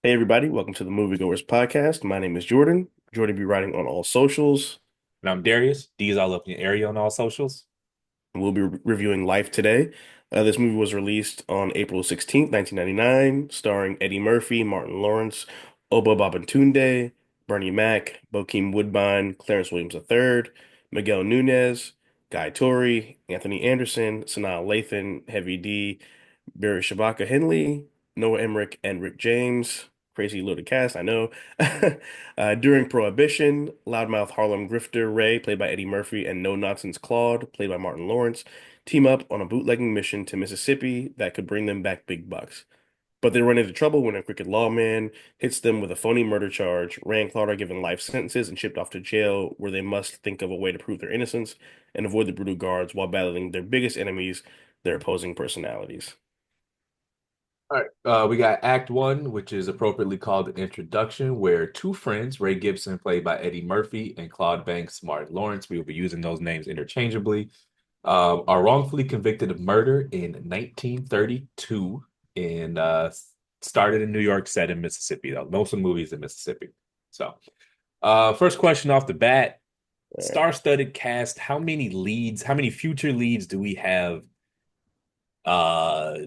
Hey everybody, welcome to the Movie Goers Podcast. My name is Jordan. Jordan be writing on all socials. And I'm Darius. D is all up in your area on all socials. We'll be reviewing Life today. This movie was released on April 16th, 1999, starring Eddie Murphy, Martin Lawrence, Oba Babatunde, Bernie Mac, Bokeem Woodbine, Clarence Williams III, Miguel Nunez, Guy Torry, Anthony Anderson, Sanaa Lathan, Heavy D, Barry Shabaka Henley, Noah Emmerich, and Rick James. Crazy loaded cast, I know. During Prohibition, loudmouth Harlem grifter Ray, played by Eddie Murphy, and no nonsense Claude, played by Martin Lawrence, team up on a bootlegging mission to Mississippi that could bring them back big bucks. But they run into trouble when a crooked lawman hits them with a phony murder charge. Ray and Claude are given life sentences and shipped off to jail, where they must think of a way to prove their innocence and avoid the brutal guards while battling their biggest enemies, their opposing personalities. All right. We got Act One, which is appropriately called the introduction, where two friends, Ray Gibson, played by Eddie Murphy, and Claude Banks, Martin Lawrence, we will be using those names interchangeably, are wrongfully convicted of murder in 1932 and started in New York, set in Mississippi, though. Most of the movies in Mississippi. So, first question off the bat, Uh, star-studded cast, how many leads, how many future leads do we have uh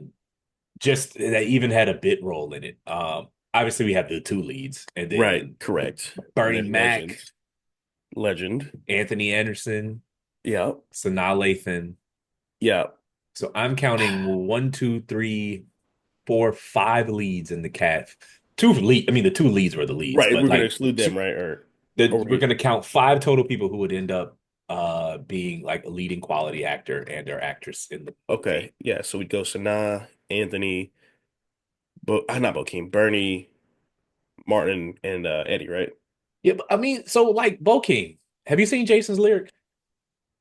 just that even had a bit role in it? Obviously we have the two leads, and right, then correct. And Bernie then Mac, legends. Legend. Anthony Anderson, Yeah. Sanaa Lathan. Yeah. So I'm counting one, two, three, four, five leads in the cast. Two lead. I mean, the two leads were the leads, Right. but We're gonna like exclude two, them, right? Or we're gonna count five total people who would end up being like a leading quality actor and or actress in the movie. okay. Yeah. So we'd go Sanaa, Anthony, not Bokeem, Bernie, Martin, and Eddie, right? Yeah, but I mean, so like Bo King, have you seen Jason's lyric?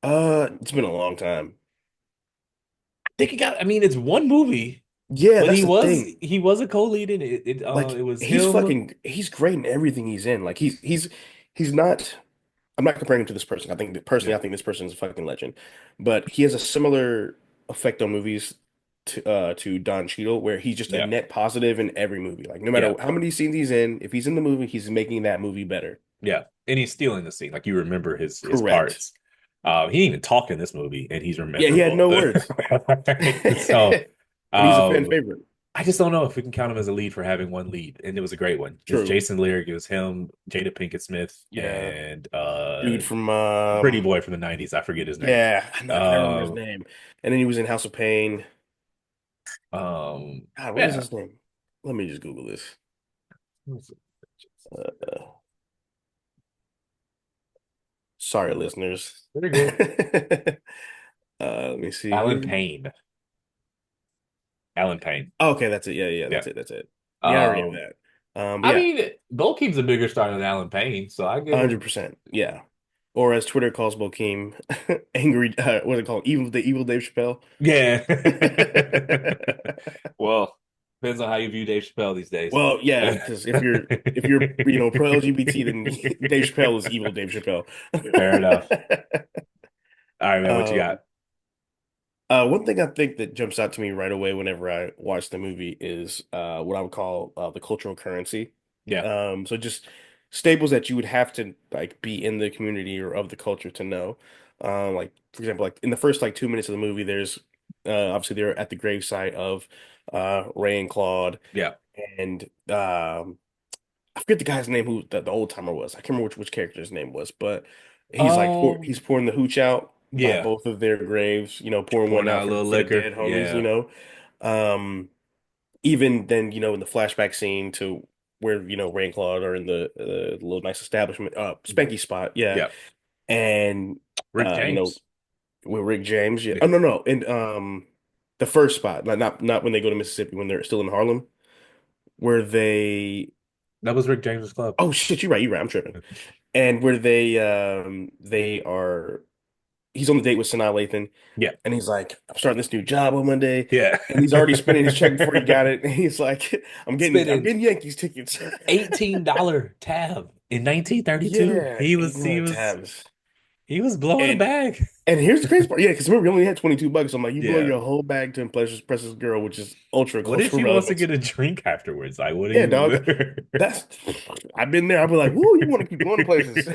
It's been a long time. Think it got. I mean, it's one movie, Yeah, but that's the thing. he was a co-lead in it. Like It was he's him. he's great in everything he's in. Like he's not. I'm not comparing him to this person. I think that personally, Yeah, I think this person is a fucking legend. But he has a similar effect on movies to Don Cheadle, where he's just a yeah, net positive in every movie. Like no yeah, matter how many scenes he's in, if he's in the movie, he's making that movie better. yeah. And he's stealing the scene. Like you remember his Correct. parts. He didn't even talk in this movie, and he's Yeah, he had memorable. no words. So, But he's a fan um, favorite. I just don't know if we can count him as a lead for having one lead, and it was a great one. It's True. Jason Lyric, it was him, Jada Pinkett Smith, Yeah. and Dude from pretty boy from the '90s. I forget his name. yeah, I know I can never remember his Um, name. And then he was in House of Pain. God, what is yeah. his name? Let me just Google this. Uh, sorry, listeners. Very good. Let me see Alan here. Payne. Alan Payne. Okay, that's it. Yeah, yeah, Yeah. that's it. Yeah, I already knew Um, that. I Yeah, mean, Bokeem's a bigger star than Alan Payne, so I give him. 100%. Yeah. Or as Twitter calls Bokeem, angry, what's it called? The evil Dave Chappelle. Yeah. Well, depends on how you view Dave Chappelle these days. Well, yeah, because if you're pro LGBT, then Dave Chappelle is evil Dave Chappelle. Fair enough. All right, man. What you Um, got? one thing I think that jumps out to me right away whenever I watch the movie is what I would call the cultural currency. Yeah. So just staples that you would have to like be in the community or of the culture to know. Like for example, like in the first like 2 minutes of the movie, there's obviously they're at the gravesite of Ray and Claude, Yeah. and I forget the guy's name who the old timer was. I can't remember which character his name was, but Um. he's pouring the hooch out by Yeah. both of their graves, pouring one Pouring out out a little for the liquor. dead homies. Yeah. Um, Even then, in the flashback scene to where, Ray and Claude are in the little nice establishment, Spanky spot, yeah. Yeah. And Rick uh, you know, James. with Rick James, yeah. Yeah. Oh no, and the first spot, not when they go to Mississippi, when they're still in Harlem, where they That was Rick James's club. oh shit, you're right, I'm tripping. And where they are he's on the date with Sanaa Lathan, Yeah. and he's like, I'm starting this new job on Monday, Yeah. and he's already spending his check before he got it, and he's like, I'm Spending getting Yankees tickets. $18 tab in 1932. Yeah, He was 89 tabs. He was blowing a And bag. and here's the crazy part. Yeah, because remember, we only had 22 bucks. So I'm like, you blow Yeah. your whole bag to impress this girl, which is ultra What if cultural she wants to relevance. get a drink afterwards? Like, what do Yeah, dog. you? That's I've been there. I'll be like, woo, you want to keep going to places.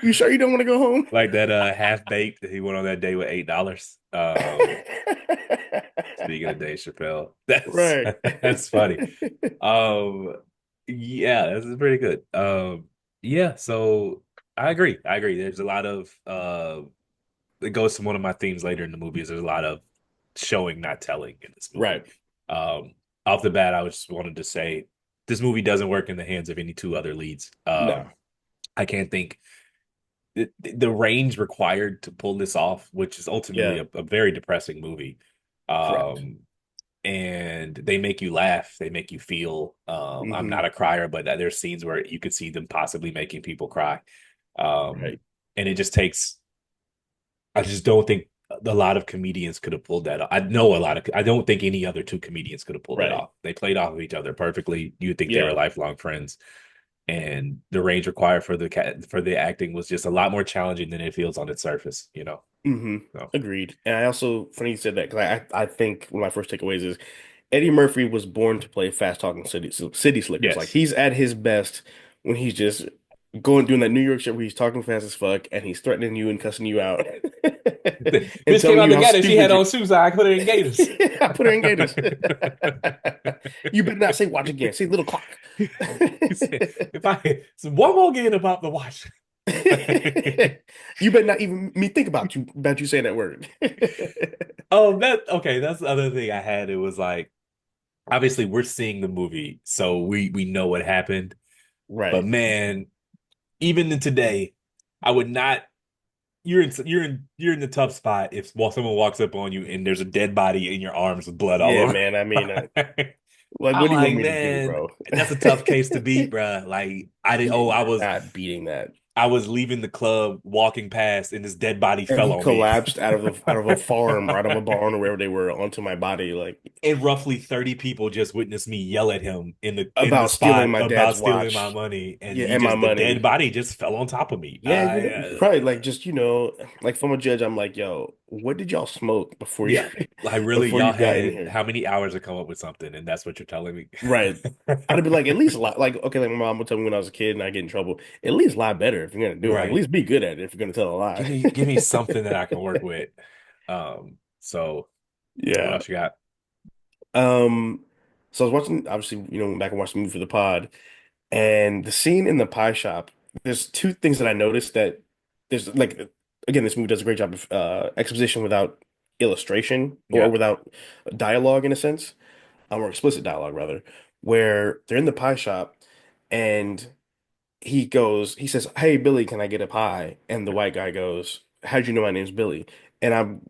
You sure you don't want to go home? Like that half baked that he went on that day with $8. Speaking of Dave Chappelle, that's Right. that's funny. Um, yeah, this is pretty good. Yeah, so I agree. I agree. There's a lot of it goes to one of my themes later in the movie is there's a lot of showing, not telling in this movie. Right. Um, off the bat, I just wanted to say this movie doesn't work in the hands of any two other leads. No. I can't think the range required to pull this off, which is ultimately Yeah. a very depressing movie. Correct. Um, and they make you laugh, they make you feel. I'm Hmm. not a crier, but there's scenes where you could see them possibly making people cry. Um, Right. and it just takes. I just don't think a lot of comedians could have pulled that off. I know a lot of. I don't think any other two comedians could have pulled it Right. off. They played off of each other perfectly. You'd think they were Yeah. lifelong friends, and the range required for the acting was just a lot more challenging than it feels on its surface. Hmm. So Agreed. And I also, funny you said that because I think one of my first takeaways is Eddie Murphy was born to play fast talking city slickers. Like yes. he's at his best when he's just doing that New York shit where he's talking fast as fuck and he's threatening you and cussing you out and Bitch came telling out you the how gate. She had stupid you. on shoes. I put her in Gators. I put her in Gators. You better not say watch again. Say little clock. He said, if I so one more again about the watch. You better not even me think about you saying that word. Oh, that okay. That's the other thing I had. It was like obviously we're seeing the movie, so we know what happened. But Right. man, even in today, I would not. You're in the tough spot if while someone walks up on you and there's a dead body in your arms with blood all Yeah, over. man. I mean, like, I'm what do you want like, me to do, man, bro? that's a tough case to beat, bruh. Like I did. Yeah, Oh, you're not beating that. I was leaving the club, walking past, and this dead body And fell he on me. collapsed out of a farm or out of a barn or wherever they were onto my body, like And roughly 30 people just witnessed me yell at him in the about stealing spot my dad's about stealing my watch. money, and Yeah, and my the dead money. body just fell on top of me. Yeah, probably like just like from a judge, I'm like, yo, what did y'all smoke before you Yeah, like really, before y'all you got in had here? how many hours to come up with something, and that's what you're telling me. Right. I'd be like, at least lie. Like, okay, like my mom would tell me when I was a kid and I get in trouble. At least lie better if you're gonna do it. Like, at Right. least be good at it if you're gonna tell a lie. Give me something that I can work with. So what Yeah. else you got? Um. So I was watching, obviously, went back and watched the movie for the pod, and the scene in the pie shop. There's two things that I noticed that there's like, again, this movie does a great job of exposition without illustration or Yeah, without dialogue in a sense, or explicit dialogue rather, where they're in the pie shop and he says, "Hey Billy, can I get a pie?" And the white guy goes, "How'd you know my name's Billy?" And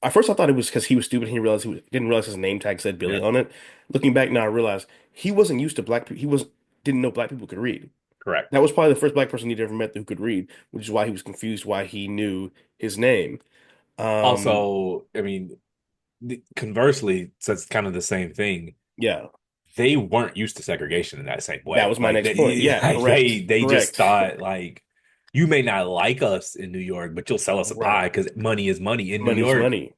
at first I thought it was because he was stupid. Didn't realize his name tag said Billy yeah, on it. Looking back now, I realized he wasn't used to black people. Didn't know black people could read. correct. That was probably the first black person he'd ever met who could read, which is why he was confused why he knew his name. Um, Also, I mean, conversely, so it's kind of the same thing. yeah, They weren't used to segregation in that same that way. was my Like next point. they, Yeah, like they, correct, they just correct, thought like you may not like us in New York, but you'll sell us a pie right. because money is money in New Money's York. money,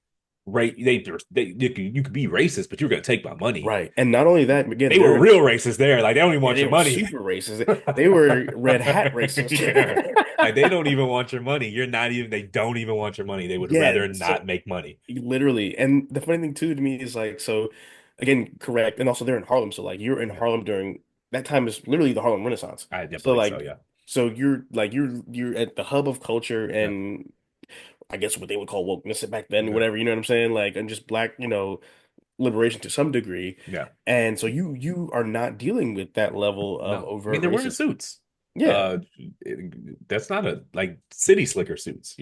Right? You could be racist, but you're gonna take my money. right. And not only that, They again, they're were in real racist there. Like they don't even yeah, want they your were money. super racist. They were red hat racist. Yeah. Like they don't even want your money. You're not even. They don't even want your money. They would Yeah, rather so not make money. literally. And the funny thing too to me is like, so again, correct. And also they're in Harlem. So like you're in Yeah, Harlem during that time is literally the Harlem Renaissance. I So believe so. like Yeah, so you're at the hub of culture yeah, and I guess what they would call wokeness back then, yeah, whatever, you know what I'm saying? Like and just black, liberation to some degree. yeah. And so you are not dealing with that level of No, I mean overt they're wearing racism. suits. Yeah, Uh, that's not a like city slicker suits.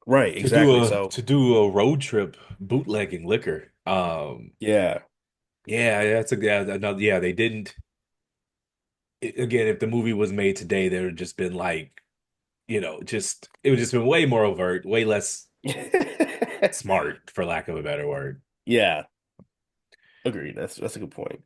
right, To do exactly. a So to do a road trip bootlegging liquor. yeah. Yeah, that's a yeah, another, yeah. They didn't. Again, if the movie was made today, there would just been like just it would just been way more overt, way less smart, for lack of a better word. Yeah, agreed. That's a good point.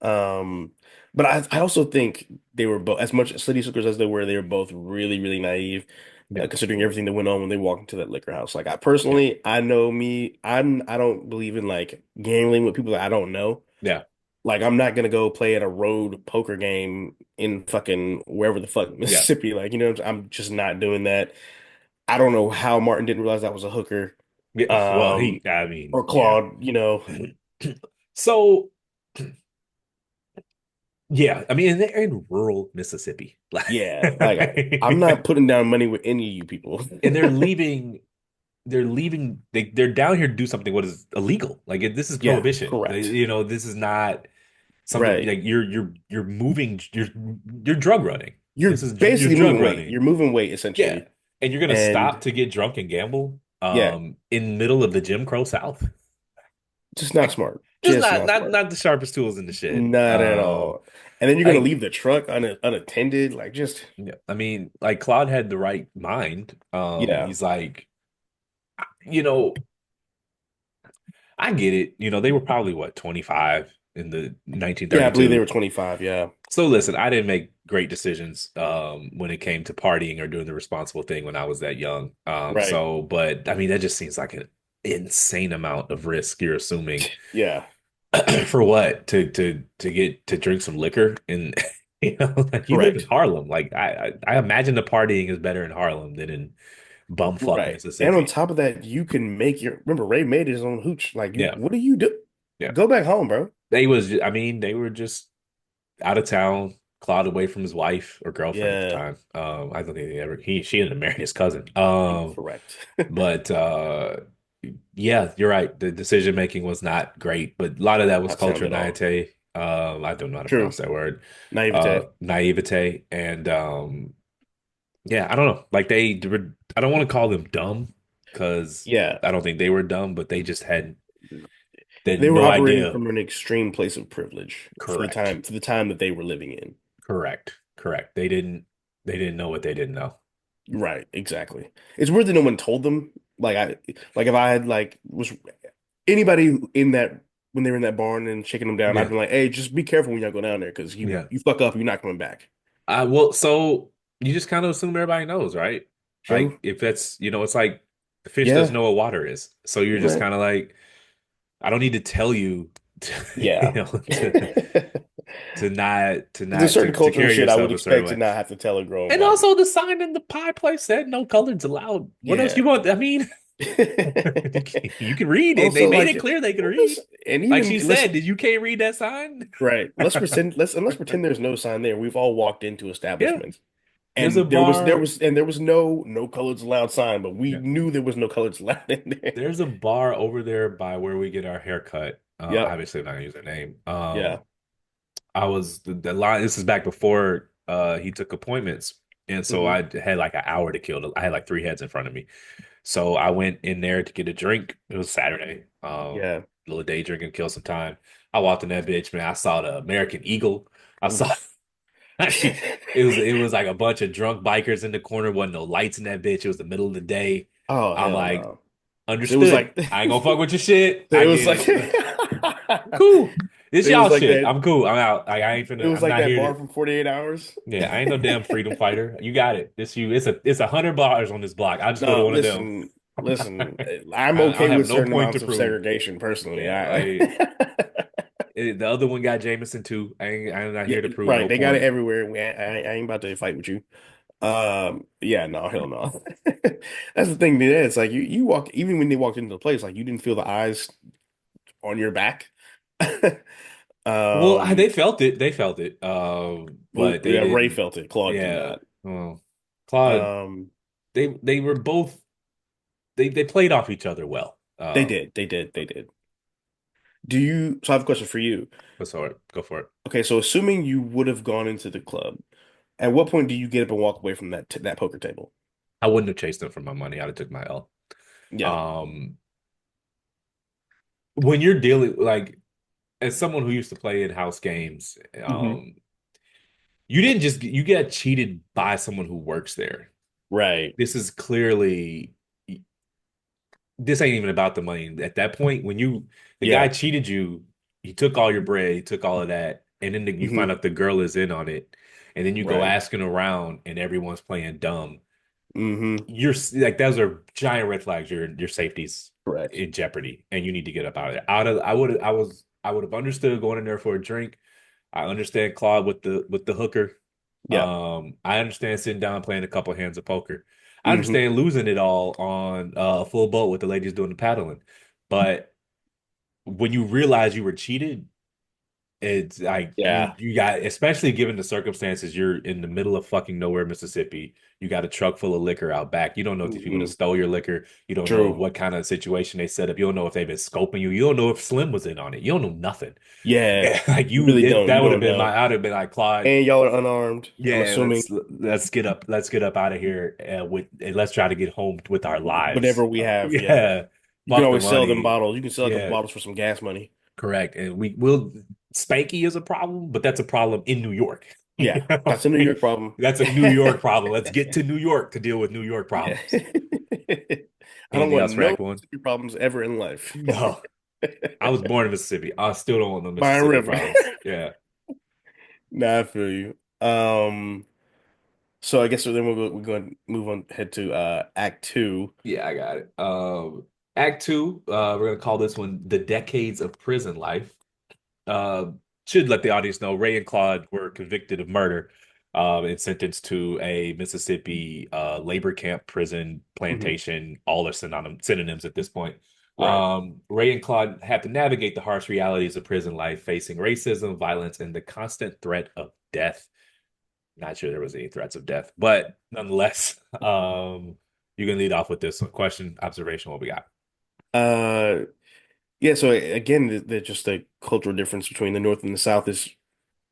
Um, but I also think they were both, as much city slickers as they were both really, really naive, Yeah, considering everything that went on when they walked into that liquor house. Like I yeah, personally, I know me, I don't believe in like gambling with people that I don't know. yeah, Like I'm not gonna go play at a road poker game in fucking wherever the fuck yeah, Mississippi. Like, I'm just not doing that. I don't know how Martin didn't realize that was a hooker. yeah. Well, Um, I mean, or yeah. Claude. So, yeah, I mean, and they're in rural Mississippi, Yeah, like I'm like, not putting down money with any of you people. and they're leaving they're down here to do something what is illegal. Like this is Yeah, prohibition. correct. This is not something Right. like you're moving you're drug running. You're You're basically drug moving weight. running. You're moving weight Yeah. essentially. And you're gonna stop And to get drunk and gamble yeah, in the middle of the Jim Crow South. just not smart. Just Just not not not smart. not the sharpest tools in the shed. Not at all. And then you're gonna Like leave the truck unattended. Like just yeah, I mean, like Claude had the right mind. yeah. He's like, you know, I get it. They were probably what, 25 in the Yeah, I believe they 1932. were 25. Yeah. So listen, I didn't make great decisions when it came to partying or doing the responsible thing when I was that young. Right. But I mean, that just seems like an insane amount of risk you're assuming Yeah. for what? To get to drink some liquor and like you live in Correct. Harlem. Like I imagine the partying is better in Harlem than in bumfuck Right. And on Mississippi. top of that, you can make your remember Ray made his own hooch. Like you Yeah, what do you do? yeah. Go back home, bro. I mean, they were just out of town, clawed away from his wife or girlfriend at the Yeah. time. I don't think she ended up marrying his cousin. Correct. But yeah, you're right. The decision making was not great, but a lot of that was Not sound culture at all. naivete. I don't know how to pronounce True. that word. Naivete. Naivete, and yeah, I don't know. Like I don't want to call them dumb because Yeah. I don't think they were dumb, but they had They were no operating idea. from an extreme place of privilege Correct. for the time that they were living in. Correct. Correct. They didn't know what they didn't know. Right, exactly. It's weird that no one told them. Like if I had like was anybody in that when they were in that barn and shaking them down, I'd Yeah. been like, hey, just be careful when y'all go down there because Yeah. you fuck up, you're not coming back. Well, so you just kind of assume everybody knows, right? Like True? if that's, it's like the fish doesn't Yeah. know what water is. So you're just Right. kind of like, I don't need to tell you to, Yeah. There's certain to cultural carry shit I yourself would a certain expect to way. not have to tell a grown And body. also the sign in the pie place said no colors allowed. What else Yeah. you want? I mean, you can read it. They Also, made like, it clear they could well, read. and Like even she said, did you can't read that sign? right. Let's pretend there's no sign there. We've all walked into Yeah. establishments. There's a And bar. there was no colors allowed sign, but we Yeah. knew there was no colors allowed in there. There's a bar over there by where we get our hair cut. Yep. Obviously, I'm not gonna use their name. Yeah. I was the line. This is back before he took appointments, and so Hmm. I had like an hour to kill. I had like three heads in front of me, so I went in there to get a drink. It was Saturday. Yeah. Little day drinking, kill some time. I walked in that bitch, man. I saw the American Eagle. I saw Oof. it was like a bunch of drunk bikers in the corner. Wasn't no lights in that bitch. It was the middle of the day. Oh I'm hell like, no. So it was understood. like I ain't gonna fuck with your shit. it I was get like it. Cool. This it was y'all like shit. that I'm cool. I'm out. Like, I ain't it finna. was I'm like not that here bar to. from 48 hours. Yeah, I ain't no damn freedom fighter. You got it. This you. It's 100 bars on this block. I just go to No, one of them. listen. I I'm don't okay have with no certain point to amounts of prove. segregation personally. Yeah, I like the other one got Jameson too. I'm not yeah, here to prove right. no They got it point. everywhere. I ain't about to fight with you. Yeah, no, hell no. That's the thing, man. It's like you walk even when they walked into the place, like you didn't feel the eyes on your back. Well, Um, they felt it. They felt it. well, But they yeah, Ray didn't. felt it. Claude did Yeah. not. Well, Claude. Um, They were both. They played off each other well. they did. They did. They did. So I have a question for you. Go for it. Okay, so assuming you would have gone into the club, at what point do you get up and walk away from that poker table? I wouldn't have chased them for my money. I'd have took my L. Yeah. Um, when you're dealing like as someone who used to play in house games, Hmm. you didn't just you get cheated by someone who works there. Right. This is clearly this ain't even about the money. At that point, when the guy Yeah. cheated you, he took all your bread, he took all of that. and then you find Hmm. out the girl is in on it, and then you go Right. asking around, and everyone's playing dumb. Hmm. You're like those are giant red flags. Your safety's Correct. in jeopardy, and you need to get up out of there. I would have understood going in there for a drink. I understand Claude with the hooker. Yeah. I understand sitting down playing a couple hands of poker. I Hmm. understand losing it all on a full boat with the ladies doing the paddling. But when you realize you were cheated, it's like Yeah. you got, especially given the circumstances, you're in the middle of fucking nowhere, Mississippi. You got a truck full of liquor out back. You don't know if these people Hmm. have stole your liquor. You don't know True. what kind of situation they set up. You don't know if they've been scoping you. You don't know if Slim was in on it. You don't know nothing. Yeah. Like You really don't. that You would have don't been know. I'd have been like, Claude, And y'all are unarmed, I'm yeah, assuming. let's get up out of here with and let's try to get home with our lives. Whatever we have, yeah. Yeah, You can fuck the always sell them money. bottles. You can sell a couple Yeah, bottles for some gas money. correct. And we will Spanky is a problem, but that's a problem in New York. You Yeah. know? That's a New York problem. That's a New York problem. Let's get to New York to deal with New York Yeah. problems. I don't Anything want else for no Act One? Mississippi problems ever in life. No. I was born in Mississippi. I still don't want no Byron Mississippi River. problems. Yeah. Nah, I feel you. So I guess so then we're going to move on head to Act Two. Yeah, I got it. Act two, we're gonna call this one The Decades of Prison Life. Uh, should let the audience know Ray and Claude were convicted of murder and sentenced to a Mississippi labor camp, prison, Mhm. plantation, all are synonyms at this point. Right. Ray and Claude have to navigate the harsh realities of prison life, facing racism, violence, and the constant threat of death. Not sure there was any threats of death, but nonetheless, you can lead off with this one. Question, observation, what we got? Uh yeah, so again, just the cultural difference between the North and the South is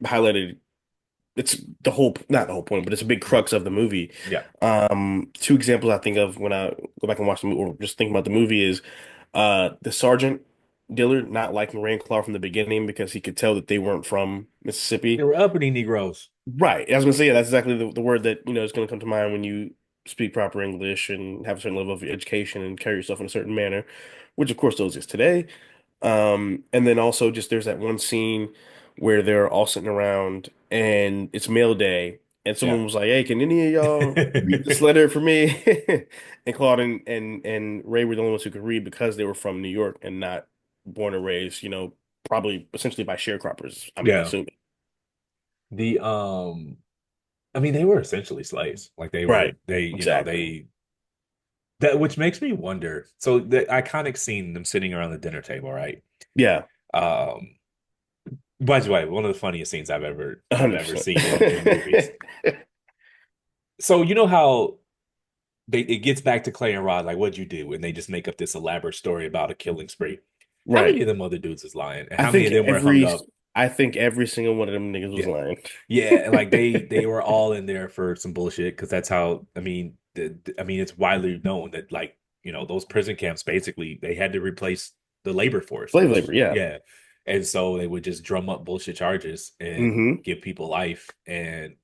highlighted. It's the whole, not the whole point, but it's a big crux of the movie. Yeah, Two examples I think of when I go back and watch the movie or just think about the movie is the Sergeant Dillard not liking Ray and Clark from the beginning because he could tell that they weren't from they Mississippi. were uppity Negroes. Right. I was gonna say, yeah, that's exactly the word that, is gonna come to mind when you speak proper English and have a certain level of education and carry yourself in a certain manner, which of course still exists today. And then also just there's that one scene where they're all sitting around and it's mail day and Yeah. someone was like, "Hey, can any of y'all read this letter for me?" And Claude and Ray were the only ones who could read because they were from New York and not born and raised, probably essentially by sharecroppers, I'm Yeah. assuming. The I mean they were essentially slaves. Like Right. Exactly. they that which makes me wonder. So the iconic scene them sitting around the dinner table, right? Yeah, Um by the way, one of the funniest scenes I've ever 100%. seen in movies. So you know how it gets back to Clay and Rod, like what'd you do? And they just make up this elaborate story about a killing spree. How Right. many of them other dudes is lying? And I how many think of them were hung every up? I think every single one of them niggas was Yeah. lying. Yeah, and like they were all in there for some bullshit because that's how I mean I mean it's widely known that like those prison camps basically they had to replace the labor force Slave which labor, yeah. yeah, and so they would just drum up bullshit charges and Hmm. give people life Yep.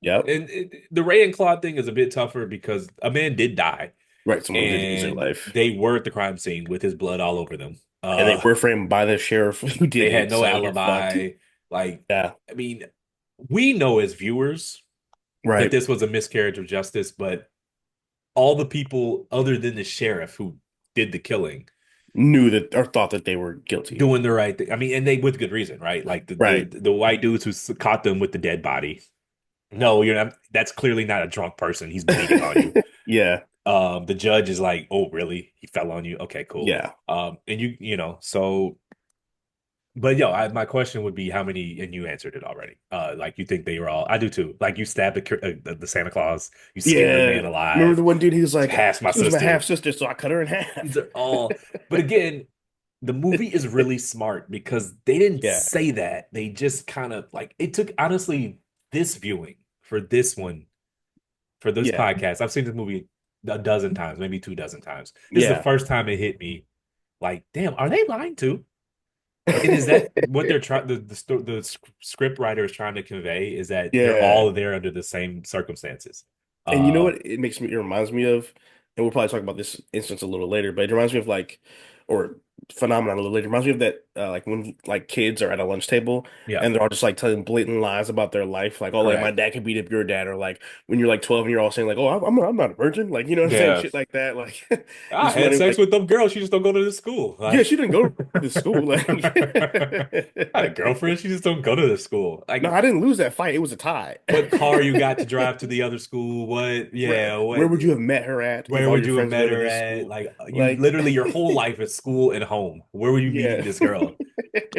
the Ray and Claude thing is a bit tougher because a man did die Right. Someone did lose their and life. they were at the crime scene with his blood all over them. And they were framed by the sheriff who did They had it, no so you're fucked. alibi. Like Yeah. I mean we know as viewers that Right. this was a miscarriage of justice, but all the people other than the sheriff who did the killing Knew that or thought that they were guilty. doing the right thing. I mean, and they with good reason, right? Like Right. the white dudes who caught them with the dead body. No, you're not. That's clearly not a drunk person. He's bleeding on you. Yeah. The judge is like, "Oh, really? He fell on you? Okay, cool." Yeah. And so. But my question would be how many, and you answered it already. Like you think they were all? I do too. Like you stabbed the Santa Claus, you skinned the Yeah. man Remember alive. the one dude, he was like, Pass my she was my half sister. sister, so I cut her in These half. are all, but again, the movie is really smart because they didn't Yeah. say that. They just kind of like it took honestly this viewing for this one for this Yeah. podcast. I've seen this movie a dozen times, maybe 2 dozen times. This is the Yeah. first time it hit me. Like, damn, are they lying too? And is that what they're trying? The script writer is trying to convey is that they're Yeah. all there under the same circumstances. And you know Uh, what it reminds me of, and we'll probably talk about this instance a little later, but it reminds me of like, or phenomenon a little later. Reminds me of that like when like kids are at a lunch table Yeah, and they're all just like telling blatant lies about their life, like, oh, like my correct. dad could beat up your dad, or like when you're like 12 and you're all saying like, oh, I'm not a virgin, like you know what I'm saying, Yeah. shit like that, like I just had running sex like, with them girls. She just don't go to the school. yeah, Like, she didn't go to school, like I had a girlfriend. She just don't go to the school. no, Like, I didn't lose that fight, it was a tie. what car you got to drive to the other school? What? Right. Yeah. Where What? would you have met her at if Where all would your you have friends met go to her this at? school? Like, you Like, literally your whole life is school and home. Where were you meeting yeah, this girl?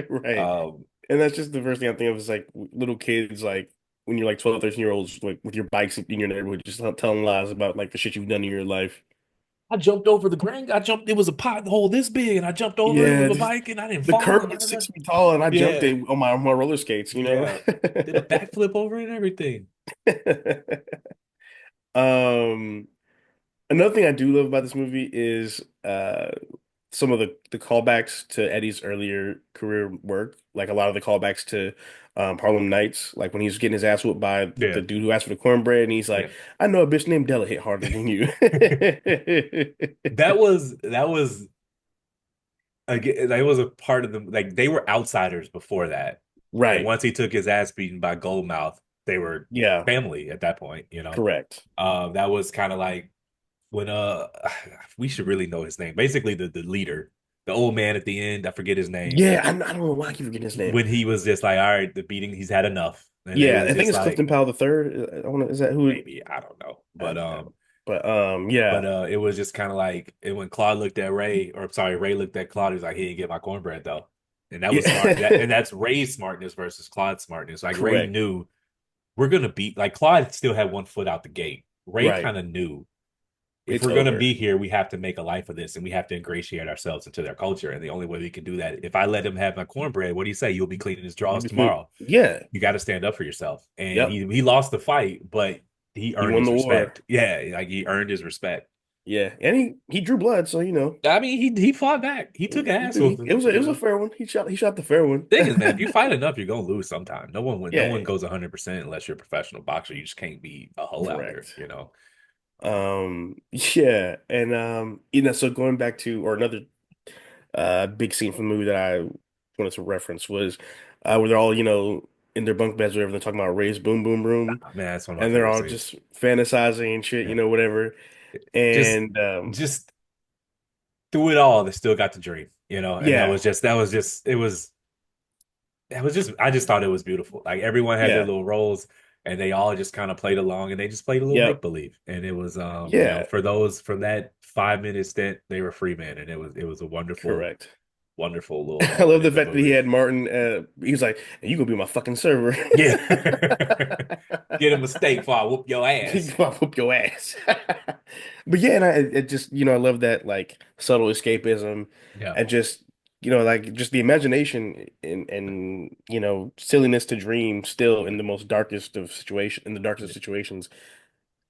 right. Um, And that's just the first thing I think of is like little kids, like when you're like 12, 13 year olds, like with your bikes in your neighborhood, just telling lies about like the shit you've done in your life. I jumped over the ground. I jumped. It was a pothole this big, and I jumped over it Yeah, with a just bike, and I didn't the fall. curb And was 6 feet tall and I jumped yeah, it on my roller skates, you know? yeah, did a backflip over it and everything. Um, Another thing I do love about this movie is some of the callbacks to Eddie's earlier career work, like a lot of the callbacks to Harlem Nights, like when he was getting his ass whooped by Yeah, the dude who asked for the cornbread, and he's yeah. like, "I know a bitch named Della hit harder than you." That was again. That was a part of the like they were outsiders before that, and Right. once he took his ass beaten by Goldmouth, they were Yeah. family at that point. You know, Correct. that was kind of like when we should really know his name. Basically, the leader, the old man at the end. I forget his name. Yeah. I don't know why I keep forgetting his name. When he was just like, all right, the beating, he's had enough, and they Yeah, was I think just it's like, Clifton Powell the third. I want to. Is that who? maybe I don't know, I, but but yeah, it was just kind of like and when Claude looked at Ray, or sorry, Ray looked at Claude, he was like, he didn't get my cornbread though, and that was smart. yeah. And that's Ray's smartness versus Claude's smartness. Like Ray Correct. knew we're gonna beat. Like Claude still had one foot out the gate. Ray Right. kind of knew if It's we're going to over. be here, we have to make a life of this and we have to ingratiate ourselves into their culture. And the only way we can do that, if I let him have my cornbread, what do you say? You'll be cleaning his drawers tomorrow. Yeah. You got to stand up for yourself. And Yep. he lost the fight, but he He earned won his the war. respect. Yeah, like he earned his respect. Yeah, and he drew blood, so you know. I mean, he fought back. He took ass It whooping. was it was a fair one. He shot the fair one. Thing is, man, if you fight enough, you're gonna lose sometime. No one Yeah, goes 100% unless you're a professional boxer. You just can't be a hoe out here, correct. you know. Yeah, and so going back to or another big scene from the movie that I wanted to reference was where they're all, in their bunk beds or whatever, they're talking about Ray's boom boom room, Man, that's one of my and they're favorite all scenes. just fantasizing and shit, Yeah. whatever. Just And just through it all, they still got the dream, you know, and yeah, that was just I just thought it was beautiful. Like everyone had their yeah, little roles and they all just kind of played along and they just played a little make yep, believe. And it was yeah, for those from that 5 minute stint, they were free men and it was a wonderful, correct. wonderful little I love moment the in the fact that he movie. had Martin. He was like, "You gonna be my fucking server." Yeah. Get a mistake before I whoop your He ass. gonna whoop your ass. But yeah, and it just I love that like subtle escapism Yeah. and just like just the imagination and silliness to dream still in the most darkest of situation in the darkest of situations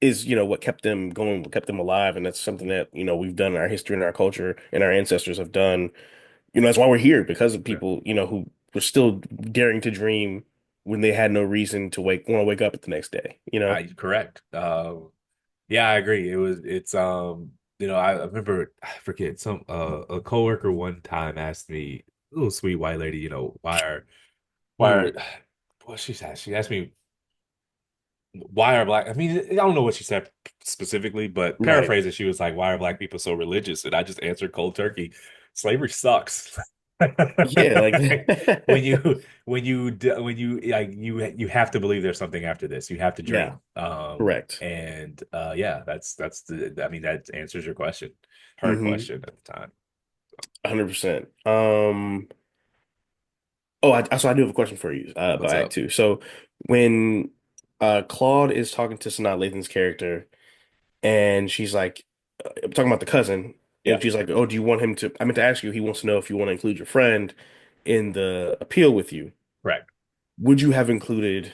is what kept them going, what kept them alive, and that's something that we've done in our history and our culture and our ancestors have done. That's why we're here because of Yeah. people, who were still daring to dream when they had no reason to want to wake up the next day, Correct. Yeah, I agree. I remember I forget some a coworker one time asked me, a little sweet white lady, why Mm, are what she asked me why are black I mean, I don't know what she said specifically, but right. paraphrasing, she was like, why are black people so religious? And I just answered cold turkey, slavery sucks. Yeah, like You have to believe there's something after this. You have to yeah, dream. correct. And yeah, that's the I mean that answers your question, her Mm-hmm. question at the time. 100%. So I do have a question for you What's about Act up? Two. So when Claude is talking to Sanaa Lathan's character, and she's like, talking about the cousin, Yeah, and she's like, "Oh, do you want him to?" I meant to ask you. He wants to know if you want to include your friend in the appeal with you. correct. Would you have included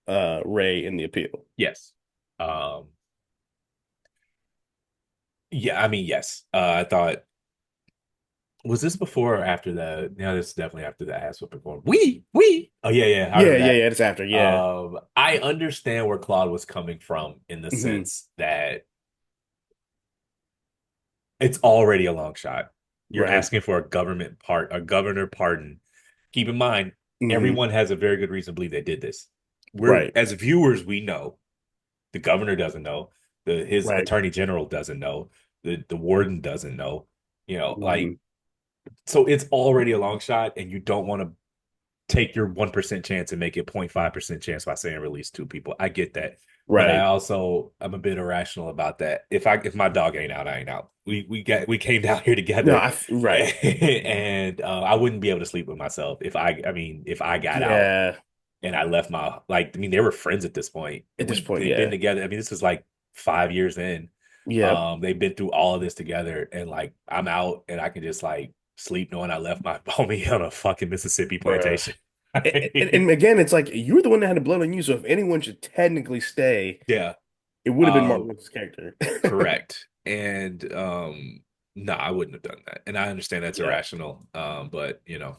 Ray in the appeal? Yes. Um, yeah, I mean, yes. I thought was this before or after the? No, this is definitely after the ass whooping form. We. Oh yeah, yeah. I Yeah, remember yeah, that. yeah. It's after. Yeah. I understand where Claude was coming from in the Hmm. sense that it's already a long shot. You're Right. asking for a governor pardon. Keep in mind, Hmm. everyone has a very good reason to believe they did this. We're Right. as viewers, we know. The governor doesn't know. His Right. attorney general doesn't know. The warden doesn't know. Hmm. So it's already a long shot, and you don't want to take your 1% chance and make it 0.5% chance by saying release two people. I get that. But Right. I'm a bit irrational about that. If my dog ain't out, I ain't out. We came down here No, together, right. and I wouldn't be able to sleep with myself if I got out Yeah. and I left my they were friends at this point. At this point, They've been yeah. together. I mean, this is like 5 years in. Yep. They've been through all of this together, and like I'm out and I can just like sleep knowing I left my homie on a fucking Mississippi Bruh. plantation. And again, it's like you're the one that had the blood on you, so if anyone should technically stay, Yeah. it would have been Martin Um, Lawrence's character. Correct. And no, I wouldn't have done that. And I understand that's Yeah. irrational. But No,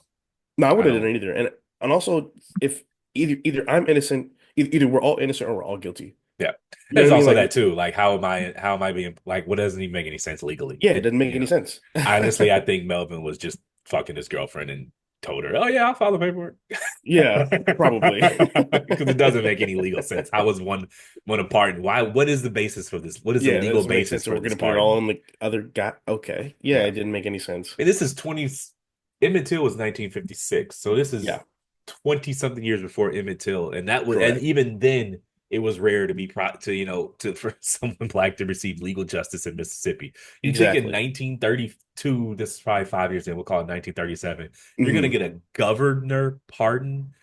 I I wouldn't have don't done it either. And also, if either I'm innocent, either we're all innocent or we're all guilty. yeah. You know There's what I mean? also Like, that too. Like how am I being like what doesn't even make any sense legally? yeah, it doesn't make any sense. Honestly, I think Melvin was just fucking his girlfriend and told her, "Oh yeah, I'll file the paperwork," Yeah, probably. because it doesn't make any legal sense. How was one a pardon? Why? What is the basis for this? What is the Yeah, that legal doesn't make basis sense. So for we're this gonna put it all pardon? on the other guy. Okay. Yeah, Yeah, it didn't make any sense. and this is 20. Emmett Till was 1956, so this is Yeah, 20 something years before Emmett Till, and correct. even then. It was rare to be for someone black to receive legal justice in Mississippi. You think in Exactly. 1932, this is probably 5 years in, we'll call it 1937, you're going to Hmm. get a governor pardon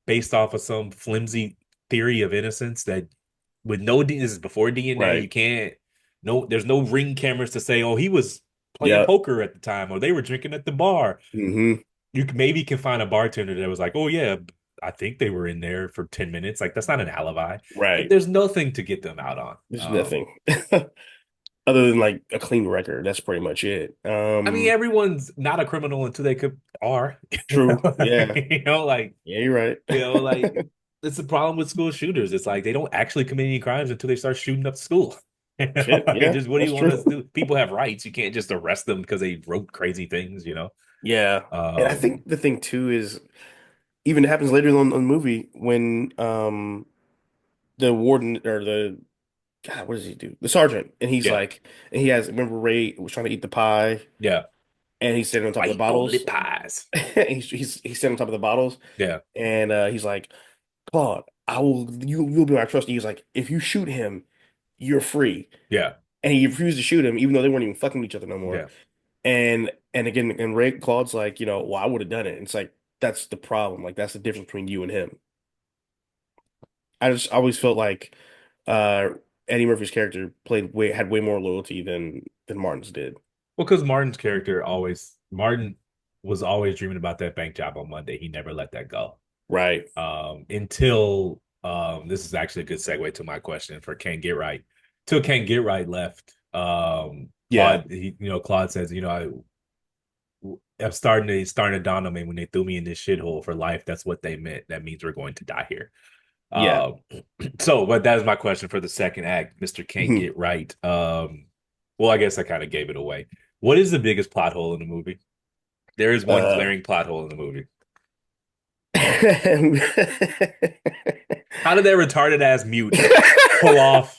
based off of some flimsy theory of innocence that with no this is before DNA, you Right. can't no there's no ring cameras to say, oh, he was playing Yep. poker at the time or they were drinking at the bar. Hmm. You maybe can find a bartender that was like, oh yeah, I think they were in there for 10 minutes. Like that's not an alibi. Right. There's nothing to get them out on. There's nothing other than like a clean record. That's pretty much it. I mean, everyone's not a criminal until they could are. True. Yeah. You know, like Yeah, you're right. like it's the problem with school shooters. It's like they don't actually commit any crimes until they start shooting up school. Shit. Yeah, Just what do that's you want true. us to do? People have rights. You can't just arrest them because they wrote crazy things. Yeah. And I Um, think the thing too is even it happens later on in the movie when the warden or the God, what does he do? The sergeant. And he's yeah, like and he has remember Ray was trying to eat the pie yeah. and he's sitting on top of the White only bottles. pies. He's sitting on top of the bottles Yeah, and he's like, Claude, you'll be my trustee. He's like, if you shoot him, you're free. yeah, And he refused to shoot him, even though they weren't even fucking with each other no more. yeah. And again, and Ray Claude's like, well, I would have done it. And it's like that's the problem. Like that's the difference between you and him. I just always felt like uh Eddie Murphy's character had way more loyalty than Martin's did. Well, because Martin was always dreaming about that bank job on Monday. He never let that go. Right. Until this is actually a good segue to my question for Ken Get Right. Till Ken Get Right left, Yeah. Claude says, I'm starting to dawn on me when they threw me in this shithole for life. That's what they meant. That means we're going to die here. Yeah. Um, but that is my question for the second act, Mr. Can't Mhm. Get Right. Well, I guess I kind of gave it away. What is the biggest plot hole in the movie? There is one Uh glaring plot hole in the movie. How did that retarded ass mute pull off?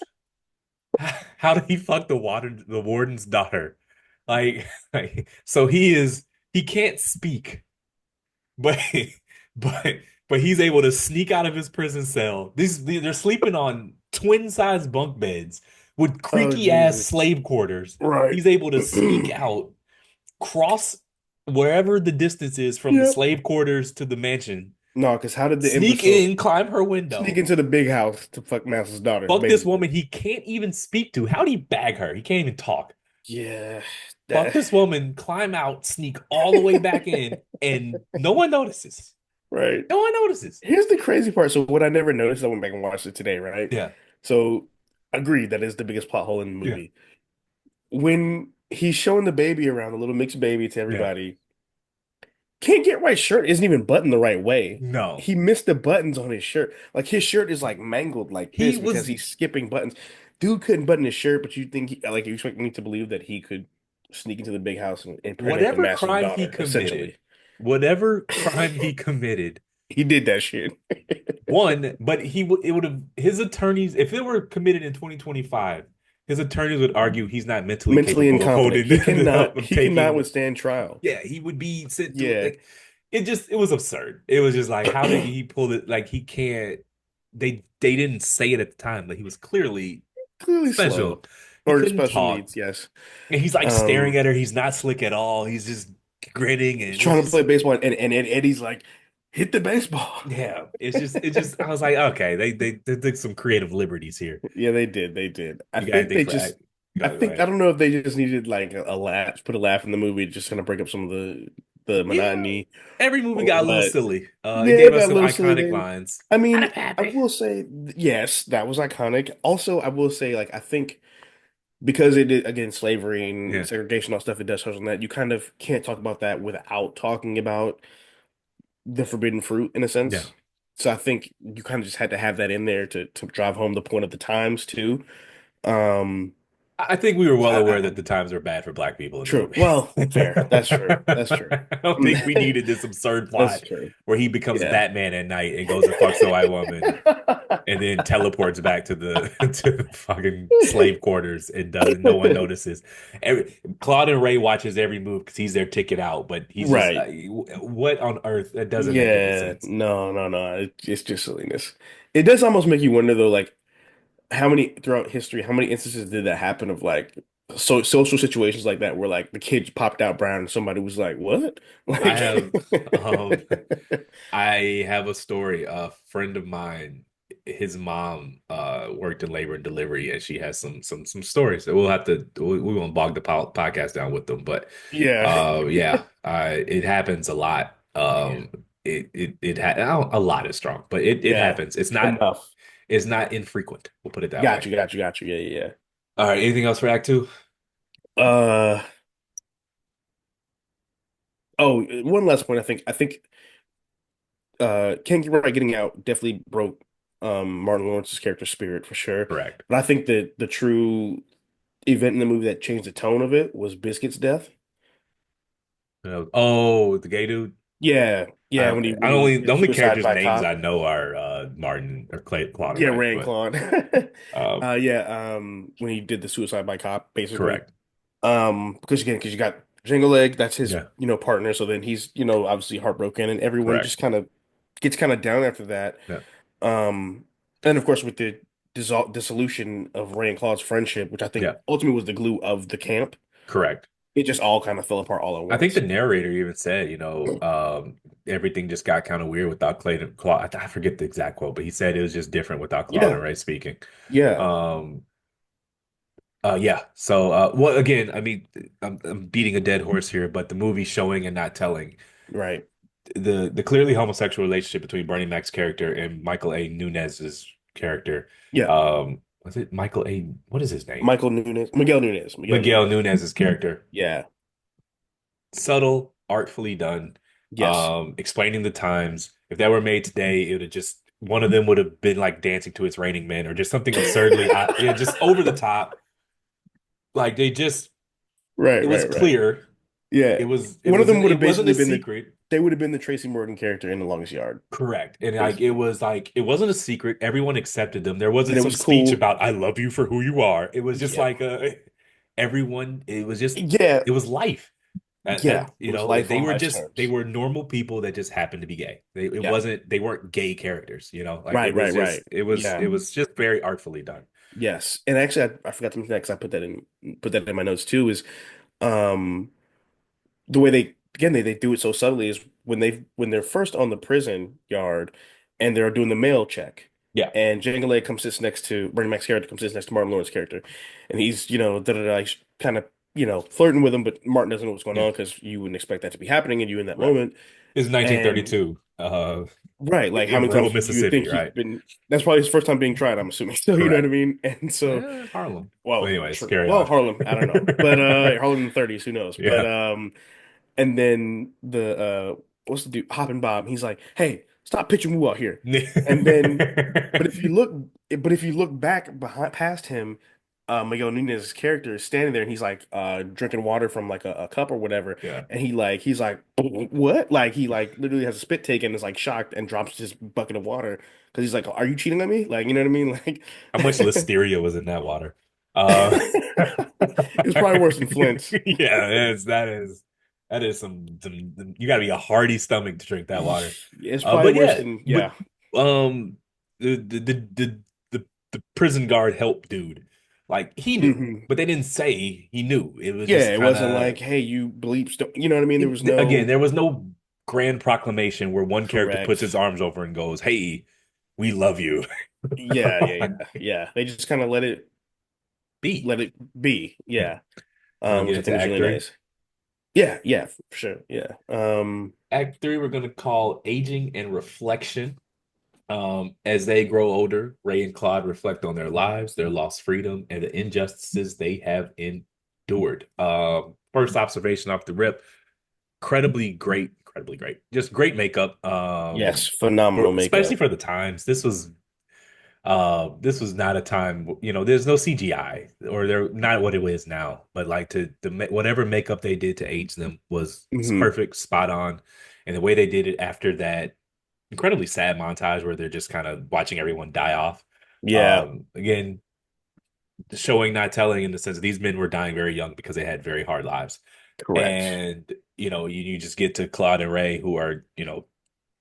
How did he fuck the warden's daughter? So he can't speak, but but but he's able to sneak out of his prison cell. They're sleeping on twin size bunk beds with Oh creaky ass Jesus. slave quarters. Right. He's able to sneak out, cross wherever the distance is from the Yep. slave quarters to the mansion, No, because how did the sneak imbecile in, climb her sneak window, into the big house to fuck Mouse's daughter, fuck this basically? woman he can't even speak to. How'd he bag her? He can't even talk. Yeah. Fuck That this woman, climb out, sneak all the way back in, and no one notices. right. No one notices. Here's the crazy part. So what I never noticed, I went back and watched it today, right? Yeah, So agreed that is the biggest plot hole in the yeah, movie. When he's showing the baby around, the little mixed baby to yeah. everybody, can't get right shirt isn't even buttoned the right way. No. He missed the buttons on his shirt. Like his shirt is like mangled like He this because was he's skipping buttons. Dude couldn't button his shirt, but you think like you expect me to believe that he could sneak into the big house and impregnate the Whatever master's crime he daughter, committed, essentially. whatever crime he committed, He did that shit. one, but it would have his attorneys, if it were committed in 2025, his attorneys would argue he's not mentally Mentally capable of incompetent. holding He cannot. of He cannot taking. withstand trial. Yeah, he would be sent to Yeah, like it was absurd. It was just like how did he pull it? Like he can't. They didn't say it at the time, but he was clearly clearly slow special. He or couldn't special talk. needs. Yes. And he's like staring Um, at her. He's not slick at all. He's just grinning, he's and it's trying to just play baseball, and Eddie's like, hit the baseball. yeah. It's just. I was like, okay, they took some creative liberties here. Yeah, they did. They did. I You got think anything they for just. act? Go ahead. Go I ahead. don't know if they just needed like a laugh, put a laugh in the movie, just kind of break up some of the Yeah, monotony, every movie or got a little what. silly. It Yeah, gave it us got a some little silly iconic there. lines. I Not a mean, I happy. will say yes, that was iconic. Also, I will say like I think because it did again slavery and Yeah, segregation, all stuff it does touch on that. You kind of can't talk about that without talking about the forbidden fruit in a yeah. sense. So I think you kind of just had to have that in there to drive home the point of the times too. Um, I think we were well aware I, that the times are bad for black people in the true. movie. Well, fair. That's true. That's true. I don't think we needed this absurd That's plot true. where he becomes Yeah. Batman at night and goes and fucks the white woman and then teleports back to the to the fucking slave quarters and doesn't no one notices. Claude and Ray watches every move because he's their ticket out, but he's just Right. what on earth? That doesn't make any Yeah. sense. No, no, no. It's just silliness. It does almost make you wonder though, like how many throughout history, how many instances did that happen of like social situations like that where like the kid popped out brown and somebody was like, "What?" I Like have um I have a story. A friend of mine, his mom worked in labor and delivery, and she has some stories that we'll have to we won't bog the podcast down with them, but Yeah. yeah, it happens a lot. Yeah. A lot is strong, but it Yeah. happens. Enough. It's not infrequent. We'll put it that Got way. you, got you, got you. Yeah, yeah, All right, anything else for Act Two? yeah. Oh, one last point. I think Ken Wright getting out definitely broke Martin Lawrence's character spirit for sure. Correct. But I think that the true event in the movie that changed the tone of it was Biscuit's death. Oh, the gay dude. Yeah, yeah, I when he the did only suicide characters' by names cop. I know are Martin or Claude and Yeah, Ray, Ray and but Claude. um, Yeah, when he did the suicide by cop, basically. correct. Because you got Jingle Leg, that's his, Yeah, partner. So then he's, obviously heartbroken, and everyone correct. just kind of gets kind of down after that. Yeah, Um, and of course with the dissolution of Ray and Claude's friendship, which I think yeah, ultimately was the glue of the camp, correct. it just all kind of fell apart all at I think the once. narrator even said, everything just got kind of weird without Claude. I forget the exact quote, but he said it was just different without Claude and Yeah, Ray speaking. yeah, Um, yeah. So, well, again, I mean, I'm beating a dead horse here, but the movie showing and not telling right. the clearly homosexual relationship between Bernie Mac's character and Michael A. Nunez's character. Yeah, Was it Michael A. What is his name? Miguel Miguel Nunez. Nunez's character. Yeah, Subtle, artfully done. yes. Explaining the times. If that were made today, it would have just one of them would have been like dancing to It's Raining Men or just something absurdly, just over the top. Like they just, Right, it was right, right. clear. Yeah. It One of them wasn't, would have it wasn't basically a been secret. they would have been the Tracy Morgan character in The Longest Yard, Correct. And basically. it wasn't a secret. Everyone accepted them. There And wasn't it some was speech cool. about I love you for who you are. It was just Yeah. like everyone, Yeah. it was life. Yeah. It was life on life's They terms. were normal people that just happened to be gay. Yeah. They weren't gay characters, like Right, right, right. it Yeah. was just very artfully done. Yes. And actually I forgot to mention that because I put that in my notes too, is um the way they do it so subtly is when they're first on the prison yard and they're doing the mail check, Yeah. and Jangle comes sits next to Bernie Mac's character, comes sits next to Martin Lawrence's character, and he's da da da he's kind of flirting with him, but Martin doesn't know what's going Yeah. on because you wouldn't expect that to be happening and you in that Right. moment. It's And 1932, right, like how in many rural times you would Mississippi, think he's right? been that's probably his first time being tried, I'm assuming. So you know what I Correct. mean? And so Harlem. Well, well, anyways, true. carry Well, on. Harlem, I don't know. But Harlem in the 30s, who knows? But Yeah. and then the what's the dude? Hoppin' Bob. He's like, "Hey, stop pitching woo out here." And then, but if you look, but if you look back behind past him, Miguel Nunez's character is standing there and he's like drinking water from like a cup or whatever, Yeah. and he's like what? Like he like literally has a spit take and is like shocked and drops his bucket of water because he's like, are you cheating on me? Like you know what I mean? Like How much listeria was in that water? Uh, it's probably worse than Flint's. yeah, that is some you got to be a hearty stomach to drink that water. It's probably But worse yeah, than but yeah. um, the prison guard help dude, like he knew, Hmm. but they didn't say he knew. It was Yeah, just it kind wasn't of like, hey, you bleeps don't, you know what I mean? There was again, no there was no grand proclamation where one character puts his correct. arms over and goes, "Hey, we love you." Yeah. They just kind of B. let it be. Yeah. You want to get Which I into think is Act really Three? nice. Yeah, for sure. Yeah. Act Three, we're going to call Aging and Reflection. As they grow older, Ray and Claude reflect on their lives, their lost freedom, and the injustices they have endured. First observation off the rip, incredibly great, just great makeup. Yes, phenomenal Especially makeup. for the times. This was not a time, there's no CGI or they're not what it is now, but like whatever makeup they did to age them was Hmm. perfect, spot on. And the way they did it after that incredibly sad montage where they're just kind of watching everyone die off. Yeah, Again, showing not telling in the sense these men were dying very young because they had very hard lives. correct. And you just get to Claude and Ray who are,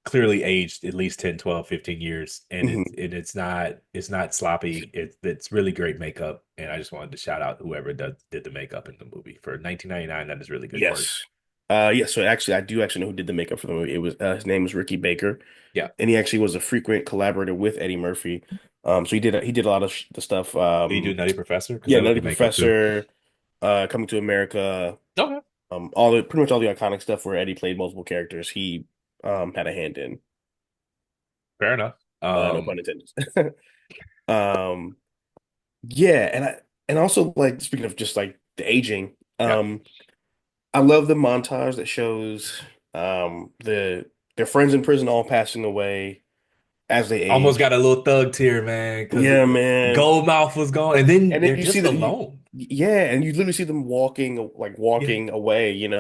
clearly aged at least 10, 12, 15 years, and Hmm. it's not sloppy. It's really great makeup, and I just wanted to shout out whoever did the makeup in the movie for 1999. That is really good work. Yes. Yeah, so actually I do actually know who did the makeup for the movie. It was his name was Ricky Baker, Yeah. and he actually was a frequent collaborator with Eddie Murphy. So he did a lot of the stuff. Did you do Nutty Professor? Because Yeah, that was Nutty good makeup too. Professor, Coming to America, Okay. all the pretty much all the iconic stuff where Eddie played multiple characters. He had a hand in. Fair enough. No pun intended. Um, yeah, and also like speaking of just like the aging, Yeah. I love the montage that shows their friends in prison all passing away as they Almost age. got a little thug tear, man, because Yeah, man. Goldmouth was gone, and then And then they're you see just that alone. yeah, and you literally see them walking like Yeah. walking away, It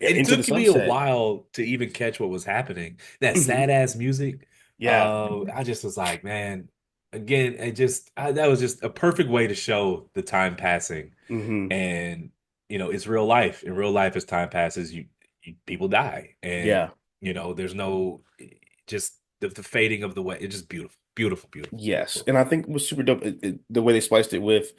into the took me a sunset. while to even catch what was happening. That Mhm. sad ass music. Yeah. I just was like, man, again, that was just a perfect way to show the time passing. Hmm. And it's real life. In real life, as time passes, people die, and Yeah. there's no just the fading of the way. It's just beautiful, beautiful, beautiful, Yes. beautiful. And I think it was super dope the way they spliced it with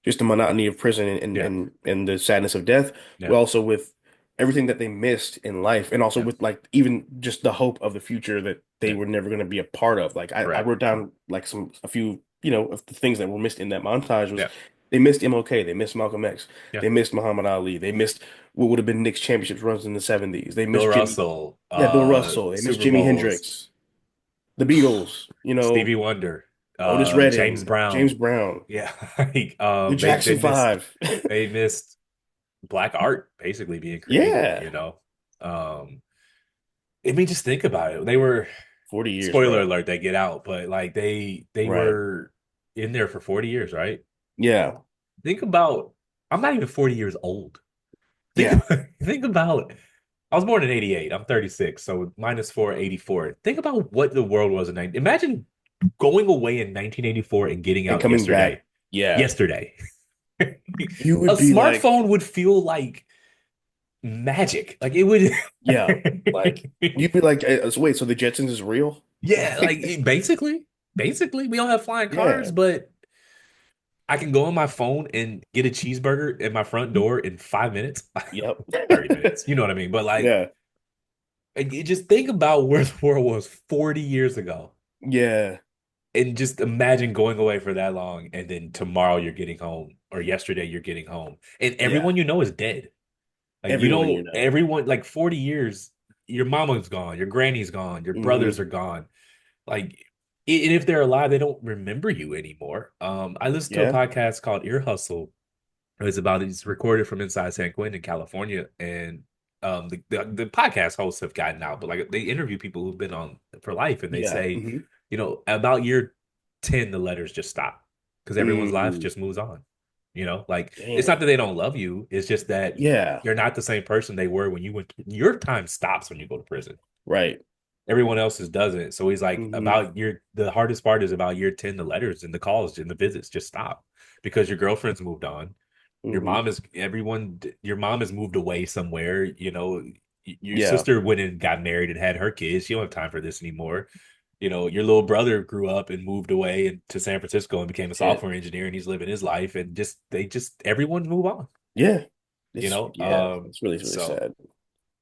just the monotony of prison Yeah, and the sadness of death, yeah, but also with everything that they missed in life, and also yeah, with like even just the hope of the future that they yeah. were never going to be a part of. Like I Correct. wrote down like a few, of the things that were missed in that montage was Yeah, they missed MLK, they missed Malcolm X, yeah. they missed Muhammad Ali, they missed what would have been Knicks championships runs in the 70s. They Bill missed Russell, Bill Russell, they missed Super Jimi Bowls, Hendrix, the Beatles, Stevie Wonder, Otis James Redding, James Brown. Brown, Yeah, the they Jackson missed Five. black art basically being created. Yeah. I mean, just think about it. They were 40 years, spoiler bro. alert, they get out, but like they Right. were in there for 40 years, right? Yeah. Think about I'm not even 40 years old. Think Yeah. about think about I was born in 88. I'm 36, so minus 4, 84. Think about what the world was in 90. Imagine going away in 1984 and getting And out coming yesterday. back. Yeah. Yesterday. You A would be like, smartphone would feel like magic. Like it would yeah. Like, you'd be like, so wait, so the Jetsons is real? Yeah, like Like, basically we don't have flying cars, yeah. but I can go on my phone and get a cheeseburger at my front door in 5 minutes, Yep. 30 minutes. You know what I mean? But like, Yeah. you just think about where the world was 40 years ago Yeah. and just imagine going away for that long and then tomorrow you're getting home or yesterday you're getting home and Yeah. everyone you know is dead. Like you Everyone you don't, know. everyone, like 40 years, your mama's gone, your granny's gone, your brothers Hmm. are gone. Like, and if they're alive, they don't remember you anymore. I listened to a Yeah. podcast called Ear Hustle. It's recorded from inside San Quentin, California, and the podcast hosts have gotten out, but like they interview people who've been on for life, and they Yeah. say, Hmm. about year 10, the letters just stop because everyone's life Hmm. just moves on. Like it's not Damn. that they don't love you. It's just that Yeah. you're not the same person they were when you went. Your time stops when you go to prison. Right. Everyone else's doesn't. So he's like, Hmm. about the hardest part is about year 10, the letters and the calls and the visits just stop because your girlfriend's moved on. Hmm. Your mom has moved away somewhere. Your Yeah. sister went and got married and had her kids. She don't have time for this anymore. Your little brother grew up and moved away to San Francisco and became a Shit. software engineer, and he's living his life. And everyone move on. Yeah. You It's know, yeah. um, It's really really so sad.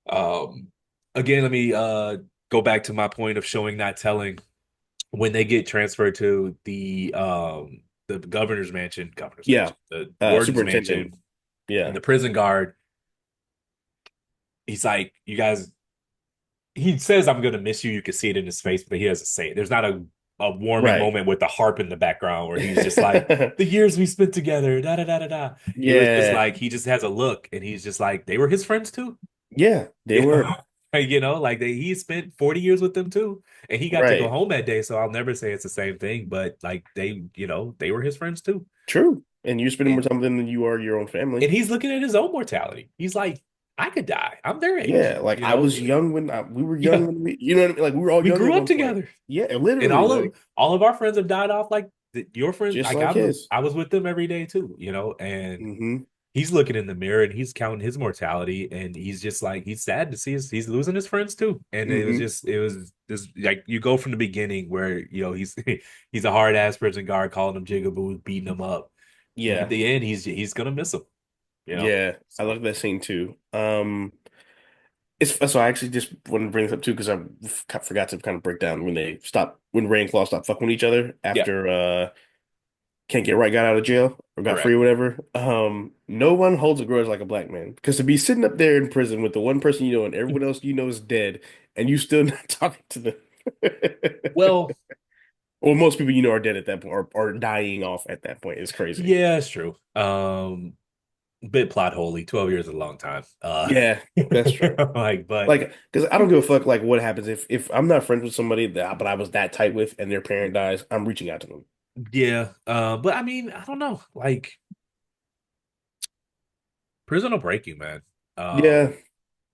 um, again, let me go back to my point of showing, not telling. When they get transferred to the governor's Yeah. mansion, the warden's Superintendent. mansion, and Yeah. the prison guard, he's like, you guys, he says, I'm gonna miss you. You can see it in his face, but he doesn't say it. There's not a warming Right. moment with the harp in the background where he's just like, the years we spent together, da da da da da. It was just Yeah. like he just has a look, and he's just like, they were his friends too. Yeah. They You were know, like he spent 40 years with them too, and he got to go right. home that day. So I'll never say it's the same thing, but like they were his friends too, True. And you spend more and time with them than you are your own family. he's looking at his own mortality. He's like, I could die. I'm their age. Yeah. Like I was young when we were young Yeah, when you know what I mean? Like we were all we young at grew up one point. together, Yeah. and Literally. Like all of our friends have died off like your friends. just Like like his. I was with them every day too, and Hmm. he's looking in the mirror and he's counting his mortality, and he's just like, he's sad to see he's losing his friends too. And Hmm. it was just like, you go from the beginning where he's a hard ass prison guard calling him jigaboos, beating him up, and at Yeah. the end he's gonna miss him. Yeah. I So like that scene too. It's so I actually just wanted to bring this up too because I forgot to kind of break down when Ray and Claw stopped fucking with each other yeah, after Can't Get Right got out of jail or got free correct. or whatever. No one holds a grudge like a black man because to be sitting up there in prison with the one person you know and everyone else you know is dead and you still not talking to them. Well, Well, most people you know are dead at that point or dying off at that point. It's crazy. yeah, it's true. Bit plot holy. 12 years is a long time. Yeah, that's true. Like, but Like, because I don't give a fuck like what happens if I'm not friends with somebody that but I was that tight with and their parent dies, I'm reaching out to them. yeah, but I mean, I don't know. Like, prison will break you, man. Yeah, Um,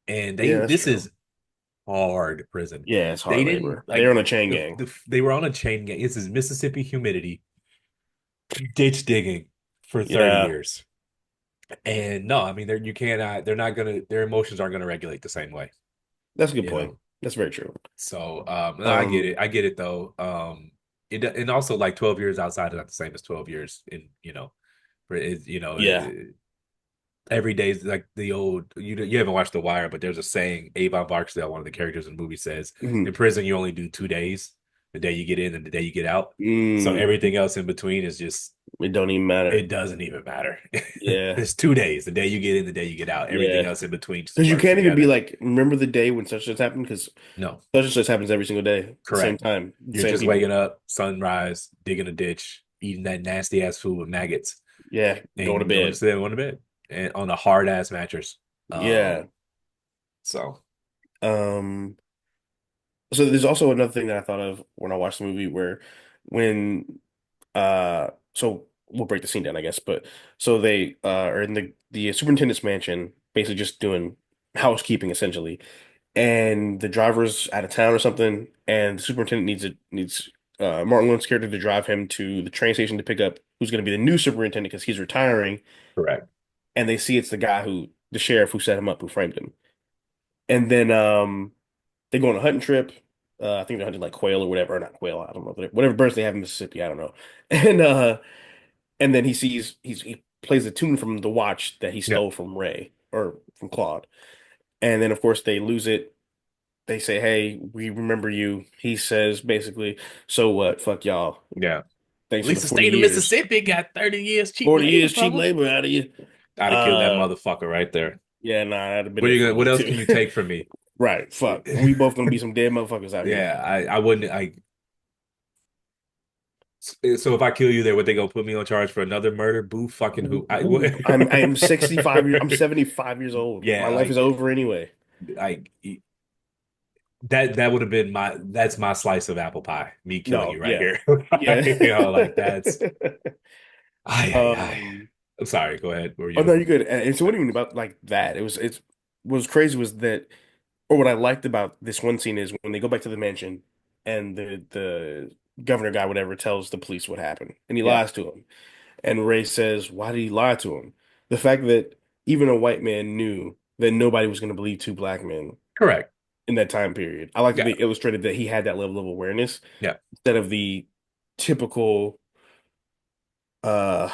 and yeah, that's this true. is hard prison. Yeah, it's They hard didn't labor. They're like on a chain gang. they were on a chain gang. This is Mississippi humidity, ditch digging for 30 Yeah, years. And no, I mean, they're not gonna, their emotions aren't gonna regulate the same way, that's a good you point. know. That's very true. So no, Um, I get it though. And also like 12 years outside is not the same as 12 years in, for it, yeah. every day is like the old, you haven't watched The Wire, but there's a saying, Avon Barksdale, one of the characters in the movie, says, in Mhm. prison you only do 2 days, the day you get in and the day you get out. So Mm, everything else in between is just, it don't even matter. it doesn't even matter. Yeah, There's 2 days, the day you get in, the day you get out. Everything yeah. else in between just Because you blurs can't even be together. like, remember the day when such and such happened? Because No, such and such happens every single day, the same correct. time, the You're same just people. waking up, sunrise, digging a ditch, eating that nasty ass food with maggots, Yeah, going to and going to bed. sleep, going to bed, and on a hard ass mattress. Yeah. So Um. So there's also another thing that I thought of when I watched the movie where when so we'll break the scene down I guess but so they are in the superintendent's mansion basically just doing housekeeping essentially and the driver's out of town or something and the superintendent needs Martin Lawrence's character to drive him to the train station to pick up who's going to be the new superintendent because he's retiring correct. and they see it's the sheriff who set him up who framed him and then they go on a hunting trip. I think they're hunting like quail or whatever, or not quail. I don't know, whatever birds they have in Mississippi. I don't know. And then he plays the tune from the watch that he Yeah, stole from Ray or from Claude. And then of course they lose it. They say, "Hey, we remember you." He says basically, "So what? Fuck y'all. yeah. At Thanks for the least the 40 state of years. Mississippi got 30 years cheap 40 labor years from cheap them. labor out of you." I'd have killed that Uh, motherfucker right there. yeah, nah, that'd have been it for What me else too. can you take from me? Right, fuck. We both gonna be some dead motherfuckers out here. Yeah, I wouldn't. So if I kill you there, what, they gonna put me on charge for another murder? Boo fucking who? I'm 65 years I'm 75 years old. My Yeah, life is over anyway. like that would have been that's my slice of apple pie. Me killing No, you right yeah. here. Yeah. Like that's ay ay Um ay. I'm sorry, go ahead. What were Oh you no, gonna you're good. And so what even about like that? What was crazy was that, or what I liked about this one scene is when they go back to the mansion and the governor guy, whatever, tells the police what happened, and he Yeah, lies to him. And Ray says, "Why did he lie to him?" The fact that even a white man knew that nobody was going to believe two black men correct. in that time period. I like that Yeah, they illustrated that he had that level of awareness yeah, instead of the typical uh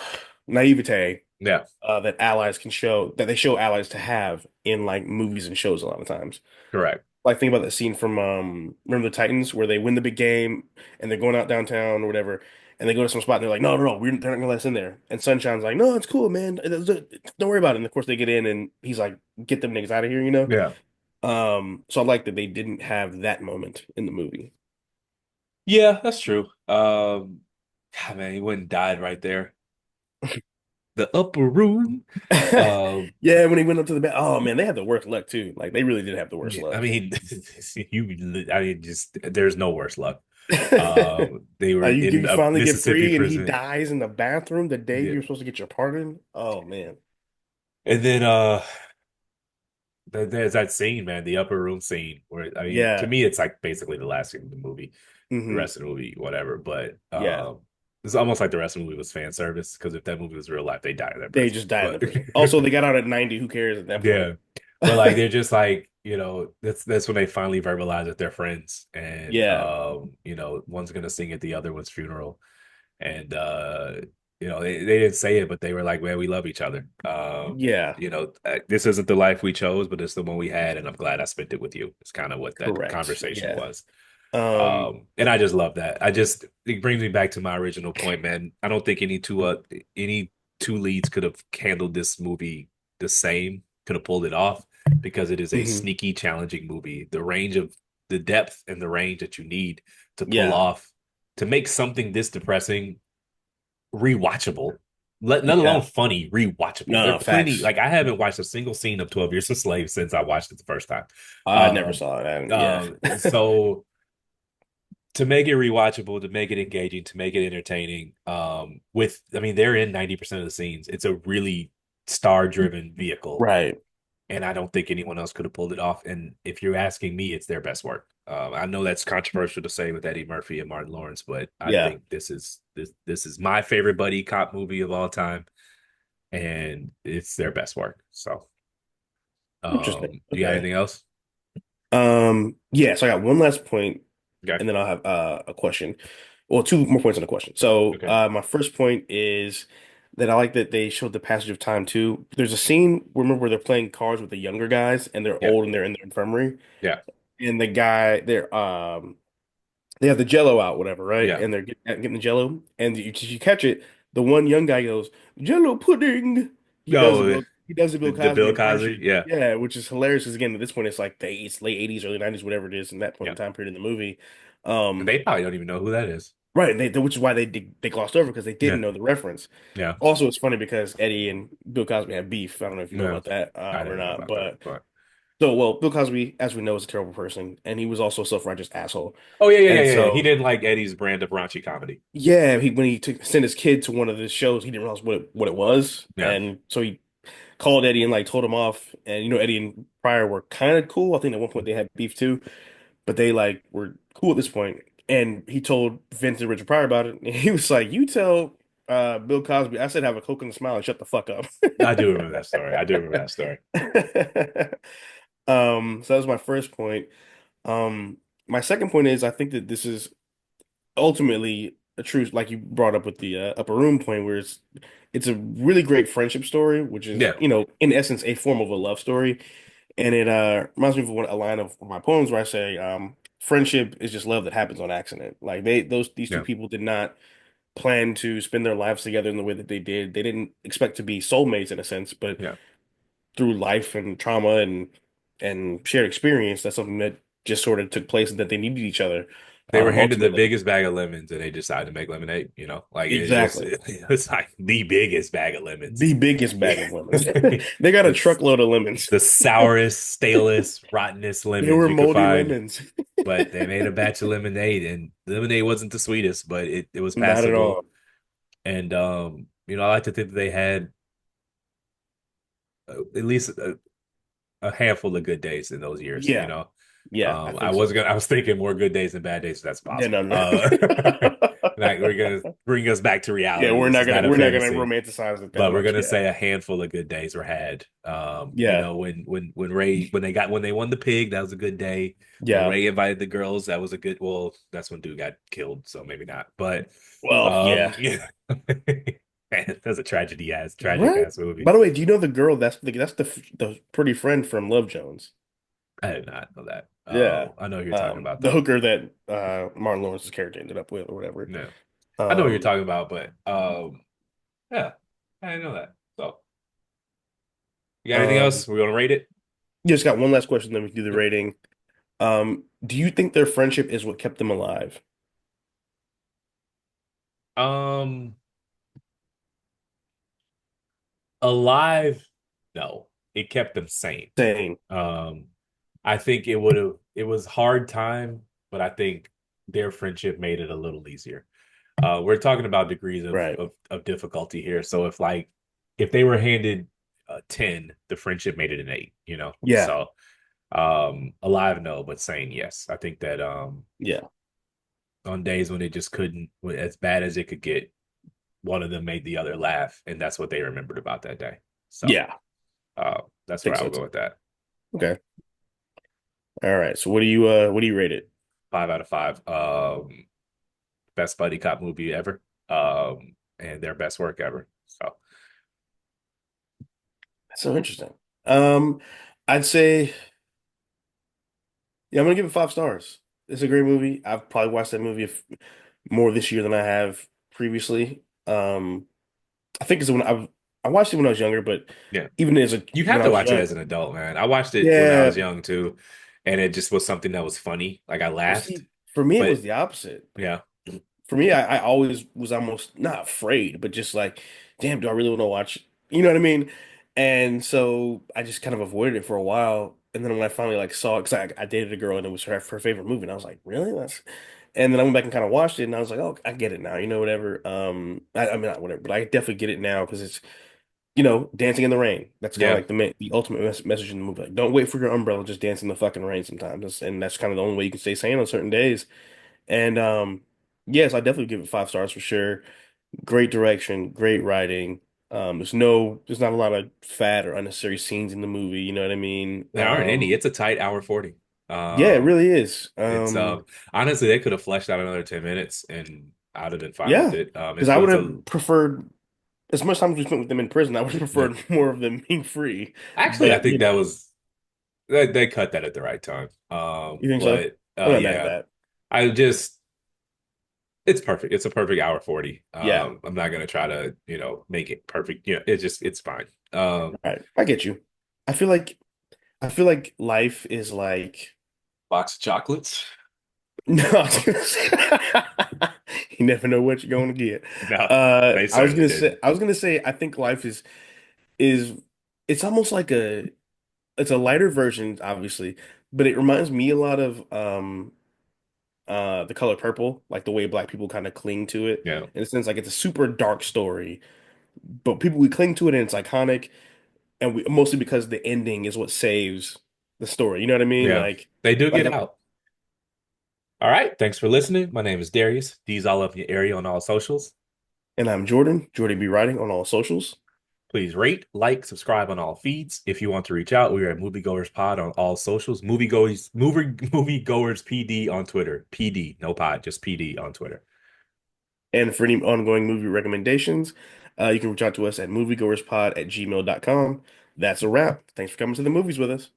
naivete yeah, that allies can show that they show allies to have in like movies and shows a lot of times. correct. Like think about that scene from Remember the Titans where they win the big game and they're going out downtown or whatever, and they go to some spot and they're like, no, no, no, they're not gonna let us in there. And Sunshine's like, no, it's cool, man. Don't worry about it. And of course they get in and he's like, get them niggas out of here, you know? Yeah, So I like that they didn't have that moment in the movie. yeah, that's true. God, man, he went and died right there. The upper room. Um, Yeah, when he went up to the bed, oh man, they had the worst luck too. Like they really did have the worst yeah, I luck. mean, I mean, just there's no worse luck. They were You in a finally get Mississippi free and he prison. dies in the bathroom the day Yeah. you're supposed to get your pardon. Oh man. And then there's that scene, man, the upper room scene where I mean, to Yeah. me, it's like basically the last scene of the movie, the Hmm. rest of the movie, whatever. But Yeah. it's almost like the rest of the movie was fan service because if that movie was real life, they die in that They prison. just died in the But prison. Also, they got out at 90. Who cares at that point? yeah, but like they're just like that's when they finally verbalize that they're friends, and Yeah. one's gonna sing at the other one's funeral, and they didn't say it, but they were like, man, we love each other. Yeah. This isn't the life we chose, but it's the one we had, and I'm glad I spent it with you. It's kind of what that Correct. conversation Yeah. was. Um, And I just love that. It brings me back to my original point, man. I don't think any two leads could have handled this movie the same, could have pulled it off because it is a mhm. sneaky, challenging movie. The depth and the range that you need to pull Yeah. off to make something this depressing rewatchable. Let alone Yeah. funny, rewatchable. No, There no, are plenty. facts. Like I haven't watched a single scene of 12 Years a Slave since I watched it the first time. I never Um, saw that. Yeah. so to make it rewatchable, to make it engaging, to make it entertaining, I mean, they're in 90% of the scenes. It's a really star-driven vehicle, Right. and I don't think anyone else could have pulled it off. And if you're asking me, it's their best work. I know that's controversial to say with Eddie Murphy and Martin Lawrence, but I Yeah. think this is my favorite buddy cop movie of all time, and it's their best work. So, Interesting. you got Okay. anything else? Yeah, so I got one last point Okay. and then I'll have a question. Well, two more points on the question. So, Okay. my first point is that I like that they showed the passage of time too. There's a scene, remember, where they're playing cards with the younger guys and they're Yeah. old and they're in their infirmary. Yeah. And the guy, they have the Jello out, whatever, right? Yeah. And they're getting the Jello, and you catch it. The one young guy goes, "Jello pudding." No, He does the Bill the Cosby Bill Cosby. impression. Yeah. Yeah, which is hilarious. Because again, at this point, it's like it's late '80s, early '90s, whatever it is, in that point Yeah. in time period in the movie. And Um, they probably don't even know who that is. right, which is why they glossed over because they Yeah. didn't know the reference. Yeah. Also, it's funny because Eddie and Bill Cosby have beef. I don't know if you know Yeah. about that I or didn't know not, about that, but but Bill Cosby, as we know, is a terrible person, and he was also a self-righteous asshole. oh yeah, yeah, yeah, And yeah, yeah. He so didn't like Eddie's brand of raunchy comedy. yeah, when he sent his kid to one of the shows, he didn't realize what it was, Yeah. and so he called Eddie and like told him off. And Eddie and Pryor were kind of cool. I think at one point they had beef too, but they like were cool at this point. And he told Vince and Richard Pryor about it, and he was like, "You tell Bill Cosby, I said have a Coke and a smile and shut the fuck up." I do remember that story. I do remember that story. So that was my first point. My second point is I think that this is ultimately a true, like you brought up with the upper room point, where it's a really great friendship story, which is, Yeah. in essence, a form of a love story. And it reminds me of a line of my poems where I say, friendship is just love that happens on accident. Like these two Yeah. people did not plan to spend their lives together in the way that they did. They didn't expect to be soulmates in a sense, but Yeah. through life and trauma and shared experience, that's something that just sort of took place and that they needed each other. They were handed the Ultimately. biggest bag of lemons and they decided to make lemonade, like Exactly. it's like the biggest bag of lemons. The biggest bag of lemons. They got a The truckload of lemons. the sourest, stalest, rottenest They lemons were you could moldy find. lemons. But they made a batch of lemonade, and the lemonade wasn't the sweetest, but it was Not at passable. all. And I like to think that they had at least a handful of good days in those years, you Yeah, know. yeah, I think so. I was thinking more good days than bad days if that's Yeah, possible. no, no. Like we're gonna bring us back to Yeah, reality. This is not a we're not gonna fantasy, romanticize it that but we're much. gonna Yeah, say a handful of good days were had. You yeah, know, when they won the pig, that was a good day. When yeah. Ray invited the girls, that was a good. Well, that's when dude got killed, so maybe not. But Well, yeah. yeah, man, that's a tragic Right. ass movie. By the way, do you know the girl that's the pretty friend from Love Jones? I did not know that. Yeah. I know who you're talking about The though. hooker that Martin Lawrence's character ended up with or whatever. No, I know what you're Um, talking about, but yeah, I didn't know that. So, you got anything um, else? We're gonna rate it. just got one last question, then we can do the Yep. rating. Do you think their friendship is what kept them alive? Um, Alive, no, it kept them sane. Saying, Um, I think it would have. It was hard time, but I think their friendship made it a little easier. We're talking about degrees right. of difficulty here. So if they were handed a 10, the friendship made it an 8. You know, Yeah. so alive, no, but sane, yes. I think that Yeah. on days when it just couldn't, as bad as it could get, one of them made the other laugh, and that's what they remembered about that day. So Yeah. I that's where think I so would go too. with that. Okay. All right. So what do you rate it? 5 out of 5. Best buddy cop movie ever. And their best work ever. So That's so interesting. Um, I'd say, yeah, I'm gonna give it 5 stars. It's a great movie. I've probably watched that movie more this year than I have previously. I think it's I watched it when I was younger, but yeah, even as a you when have I to was watch it young, as an adult, man. I watched it when I yeah. was young too, and it just was something that was funny. Like I Well, laughed, see, for me it was but the opposite. yeah, For me, I always was almost not afraid, but just like, damn, do I really want to watch? You know what I mean? And so I just kind of avoided it for a while. And then when I finally like saw it, because I dated a girl and it was her favorite movie, and I was like, really? That's. And then I went back and kind of watched it, and I was like, oh, I get it now. You know, whatever. I mean, not whatever, but I definitely get it now because it's dancing in the rain. That's kind of yeah. like the ultimate message in the movie. Like, don't wait for your umbrella, just dance in the fucking rain sometimes. And that's kind of the only way you can stay sane on certain days. And yes, I definitely give it 5 stars for sure. Great direction, great writing. There's not a lot of fat or unnecessary scenes in the movie. You know what I mean? There aren't any. It's a tight hour 40. Yeah, it Um, really is. it's honestly they could have fleshed out another 10 minutes and I'd have been fine with Yeah, it. because I would have preferred as much time as we spent with them in prison. I would have Yeah. preferred more of them being free. Actually, I But think that was they cut that at the right time. you think so? But I'm not mad at yeah, that. I just it's perfect. It's a perfect hour 40. Yeah, I'm not gonna try to, make it perfect. It's fine. all right, I get you. I feel like I feel like life is like Box of chocolates. no. You never know what you're going to get. No, they certainly didn't. I was gonna say I think life is it's almost like it's a lighter version, obviously, but it reminds me a lot of The Color Purple, like the way black people kind of cling to it. Yeah. In a sense, like it's a super dark story, but people we cling to it and it's iconic, and we mostly because the ending is what saves the story. You know what I mean? Yeah. They do Like get out. All right. Thanks for listening. My name is Darius. D's all up in your area on all socials. and I'm Jordan, Jordan B. Writing on all socials. Please rate, like, subscribe on all feeds. If you want to reach out, we are at Movie Goers Pod on all socials. Movie Goers PD on Twitter. PD, no pod, just PD on Twitter. And for any ongoing movie recommendations, you can reach out to us at moviegoerspod@gmail.com. That's a wrap. Thanks for coming to the movies with us.